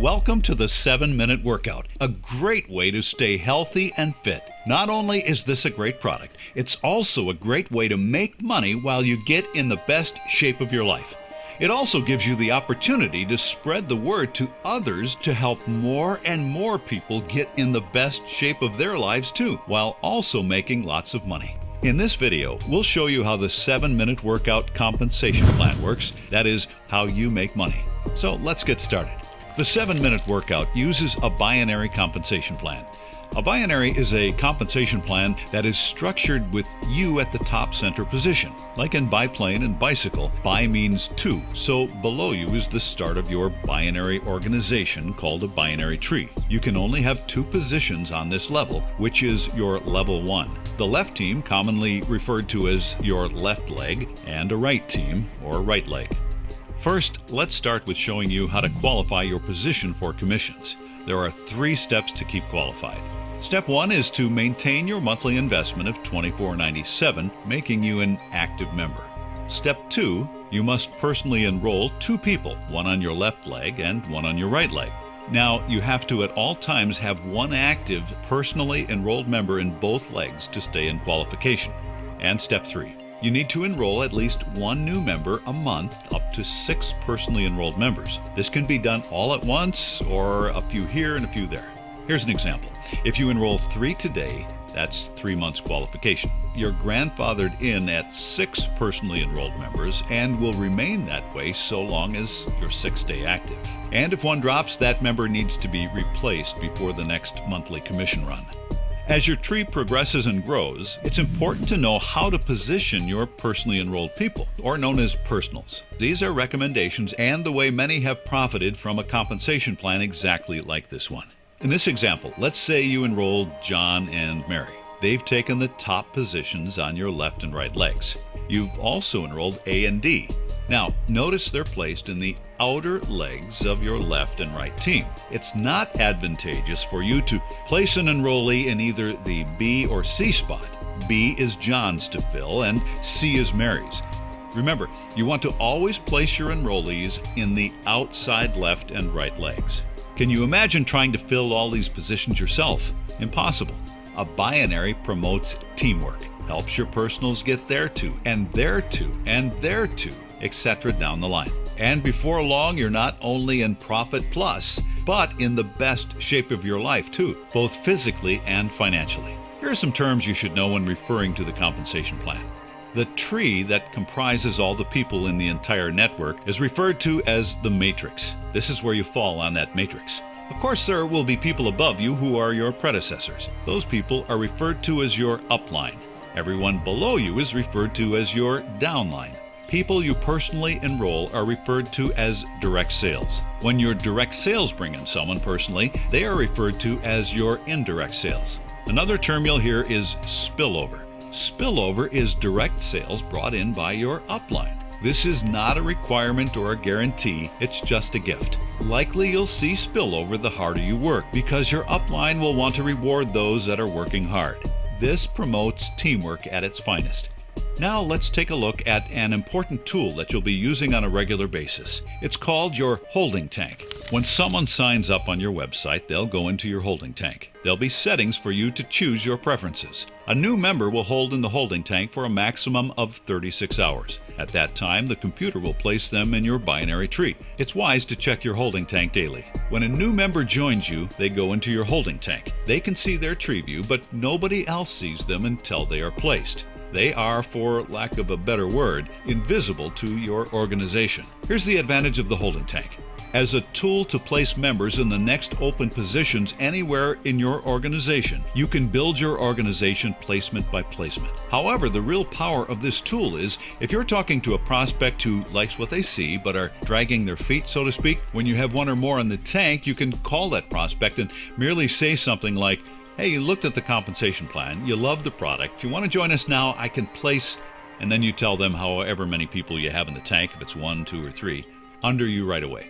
Welcome to the 7-Minute Workout, a great way to stay healthy and fit. Not only is this a great product, it's also a great way to make money while you get in the best shape of your life. It also gives you the opportunity to spread the word to others to help more and more people get in the best shape of their lives too, while also making lots of money. In this video, we'll show you how the 7-Minute Workout compensation plan works. That is, how you make money. So let's get started. The 7-Minute Workout uses a binary compensation plan. A binary is a compensation plan that is structured with you at the top center position. Like in biplane and bicycle, bi means two, so below you is the start of your binary organization called a binary tree. You can only have two positions on this level, which is your level 1. The left team, commonly referred to as your left leg, and a right team, or right leg. First, let's start with showing you how to qualify your position for commissions. There are 3 steps to keep qualified. Step 1 is to maintain your monthly investment of $24.97, making you an active member. Step 2, you must personally enroll 2 people, one on your left leg and one on your right leg. Now, you have to at all times have one active, personally enrolled member in both legs to stay in qualification. And Step 3, you need to enroll at least 1 new member a month, up to 6 personally enrolled members. This can be done all at once, or a few here and a few there. Here's an example. If you enroll 3 today, that's 3 months qualification. You're grandfathered in at 6 personally enrolled members and will remain that way so long as you're 6 day active. And if one drops, that member needs to be replaced before the next monthly commission run. As your tree progresses and grows, it's important to know how to position your personally enrolled people, or known as personals. These are recommendations and the way many have profited from a compensation plan exactly like this one. In this example, let's say you enrolled John and Mary. They've taken the top positions on your left and right legs. You've also enrolled A and D. Now, notice they're placed in the outer legs of your left and right team. It's not advantageous for you to place an enrollee in either the B or C spot. B is John's to fill and C is Mary's. Remember, you want to always place your enrollees in the outside left and right legs. Can you imagine trying to fill all these positions yourself? Impossible. A binary promotes teamwork, helps your personals get their 2, and their 2, and their 2, etc. down the line. And before long, you're not only in profit plus, but in the best shape of your life too, both physically and financially. Here are some terms you should know when referring to the compensation plan. The tree that comprises all the people in the entire network is referred to as the matrix. This is where you fall on that matrix. Of course, there will be people above you who are your predecessors. Those people are referred to as your upline. Everyone below you is referred to as your downline. People you personally enroll are referred to as direct sales. When your direct sales bring in someone personally, they are referred to as your indirect sales. Another term you'll hear is spillover. Spillover is direct sales brought in by your upline. This is not a requirement or a guarantee, it's just a gift. Likely you'll see spillover the harder you work because your upline will want to reward those that are working hard. This promotes teamwork at its finest. Now let's take a look at an important tool that you'll be using on a regular basis. It's called your holding tank. When someone signs up on your website, they'll go into your holding tank. There'll be settings for you to choose your preferences. A new member will hold in the holding tank for a maximum of 36 hours. At that time, the computer will place them in your binary tree. It's wise to check your holding tank daily. When a new member joins you, they go into your holding tank. They can see their tree view, but nobody else sees them until they are placed. They are, for lack of a better word, invisible to your organization. Here's the advantage of the holding tank. As a tool to place members in the next open positions anywhere in your organization, you can build your organization placement by placement. However, the real power of this tool is if you're talking to a prospect who likes what they see but are dragging their feet, so to speak, when you have 1 or more in the tank, you can call that prospect and merely say something like, "Hey, you looked at the compensation plan, you love the product, if you want to join us now, I can place," and then you tell them however many people you have in the tank, if it's 1, 2, or 3, under you right away.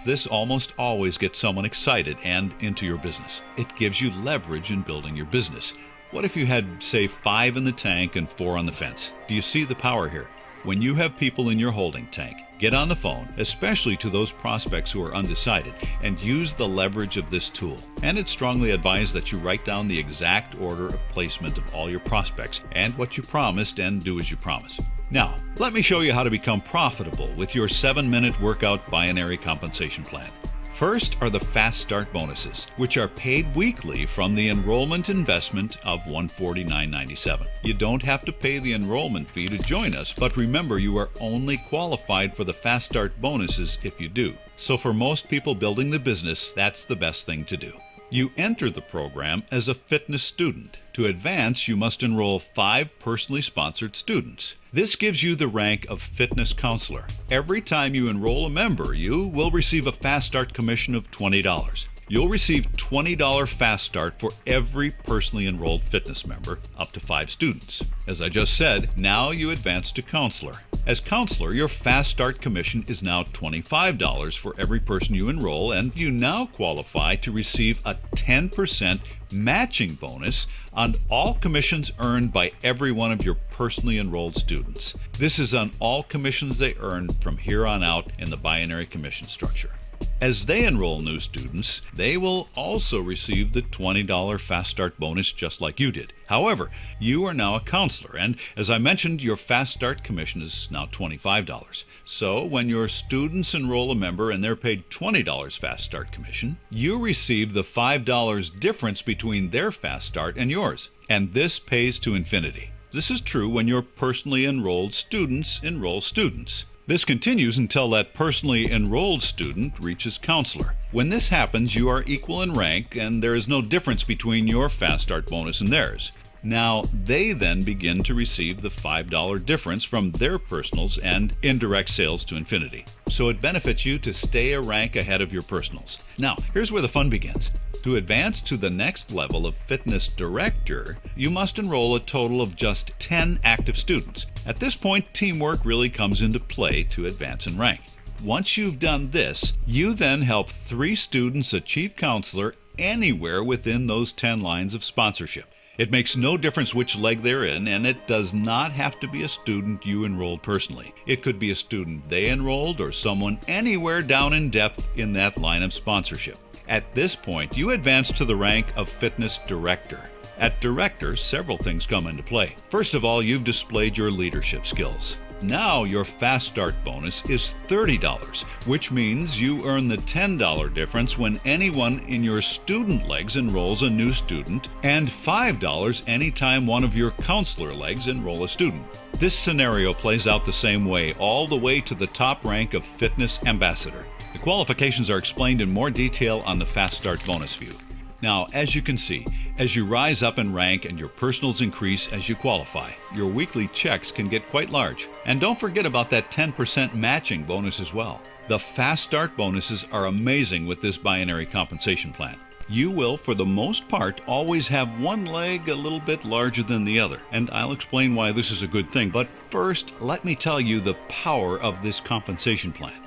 This almost always gets someone excited and into your business. It gives you leverage in building your business. What if you had, say, 5 in the tank and 4 on the fence? Do you see the power here? When you have people in your holding tank, get on the phone, especially to those prospects who are undecided, and use the leverage of this tool. And it's strongly advised that you write down the exact order of placement of all your prospects and what you promised, and do as you promise. Now, let me show you how to become profitable with your 7-minute workout binary compensation plan. First are the Fast Start bonuses, which are paid weekly from the enrollment investment of $149.97. You don't have to pay the enrollment fee to join us, but remember, you are only qualified for the Fast Start bonuses if you do. So for most people building the business, that's the best thing to do. You enter the program as a fitness student. To advance, you must enroll 5 personally sponsored students. This gives you the rank of fitness counselor. Every time you enroll a member, you will receive a Fast Start commission of $20. You'll receive $20 Fast Start for every personally enrolled fitness member, up to 5 students. As I just said, now you advance to counselor. As counselor, your Fast Start commission is now $25 for every person you enroll, and you now qualify to receive a 10% matching bonus on all commissions earned by every one of your personally enrolled students. This is on all commissions they earn from here on out in the binary commission structure. As they enroll new students, they will also receive the $20 Fast Start bonus just like you did. However, you are now a counselor, and as I mentioned, your Fast Start commission is now $25. So when your students enroll a member and they're paid $20 Fast Start commission, you receive the $5 difference between their Fast Start and yours, and this pays to infinity. This is true when your personally enrolled students enroll students. This continues until that personally enrolled student reaches counselor. When this happens, you are equal in rank, and there is no difference between your Fast Start bonus and theirs. Now, they then begin to receive the $5 difference from their personals and indirect sales to infinity. So it benefits you to stay a rank ahead of your personals. Now, here's where the fun begins. To advance to the next level of fitness director, you must enroll a total of just 10 active students. At this point, teamwork really comes into play to advance in rank. Once you've done this, you then help 3 students achieve counselor anywhere within those 10 lines of sponsorship. It makes no difference which leg they're in, and it does not have to be a student you enrolled personally. It could be a student they enrolled or someone anywhere down in depth in that line of sponsorship. At this point, you advance to the rank of fitness director. At director, several things come into play. First of all, you've displayed your leadership skills. Now your Fast Start bonus is $30, which means you earn the $10 difference when anyone in your student legs enrolls a new student, and $5 anytime one of your counselor legs enroll a student. This scenario plays out the same way all the way to the top rank of fitness ambassador. The qualifications are explained in more detail on the Fast Start bonus view. Now, as you can see, as you rise up in rank and your personals increase as you qualify, your weekly checks can get quite large. And don't forget about that 10% matching bonus as well. The Fast Start bonuses are amazing with this binary compensation plan. You will, for the most part, always have one leg a little bit larger than the other, and I'll explain why this is a good thing. But first, let me tell you the power of this compensation plan.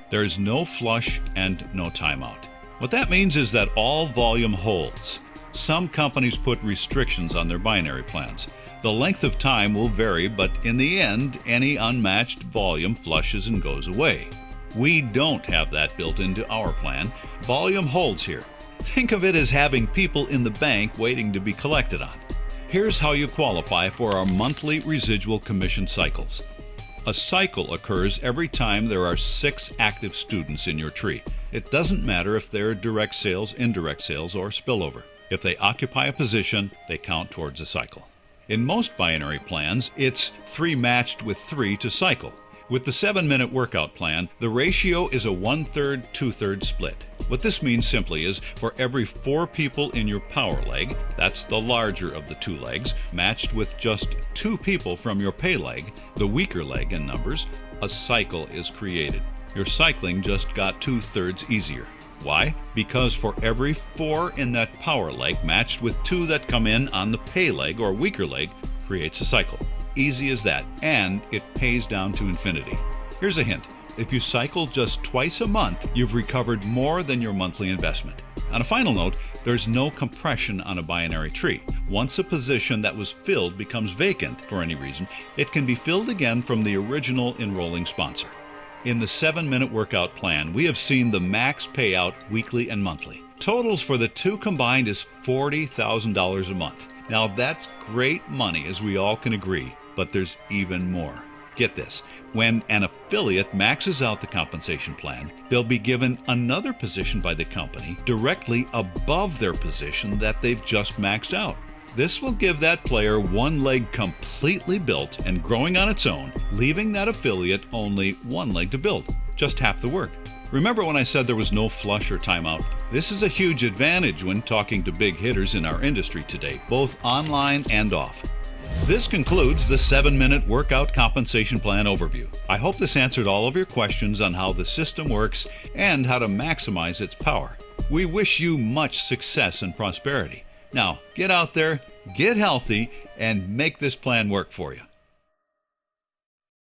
There is no flush and no timeout. What that means is that all volume holds. Some companies put restrictions on their binary plans. The length of time will vary, but in the end, any unmatched volume flushes and goes away. We don't have that built into our plan. Volume holds here. Think of it as having people in the bank waiting to be collected on. Here's how you qualify for our monthly residual commission cycles. A cycle occurs every time there are 6 active students in your tree. It doesn't matter if they're direct sales, indirect sales, or spillover. If they occupy a position, they count towards a cycle. In most binary plans, it's 3 matched with 3 to cycle. With the 7-minute workout plan, the ratio is a 1/3, 2/3 split. What this means simply is for every 4 people in your power leg, that's the larger of the 2 legs, matched with just 2 people from your pay leg, the weaker leg in numbers, a cycle is created. Your cycling just got 2/3 easier. Why? Because for every 4 in that power leg matched with 2 that come in on the pay leg or weaker leg creates a cycle. Easy as that, and it pays down to infinity. Here's a hint. If you cycle just twice a month, you've recovered more than your monthly investment. On a final note, there's no compression on a binary tree. Once a position that was filled becomes vacant for any reason, it can be filled again from the original enrolling sponsor. In the 7-minute workout plan, we have seen the max payout weekly and monthly. Totals for the two combined is $40,000 a month. Now that's great money, as we all can agree, but there's even more. Get this, when an affiliate maxes out the compensation plan, they'll be given another position by the company directly above their position that they've just maxed out. This will give that player one leg completely built and growing on its own, leaving that affiliate only one leg to build, just half the work. Remember when I said there was no flush or timeout? This is a huge advantage when talking to big hitters in our industry today, both online and off. This concludes the 7-minute workout compensation plan overview. I hope this answered all of your questions on how the system works and how to maximize its power. We wish you much success and prosperity. Now, get out there, get healthy, and make this plan work for you.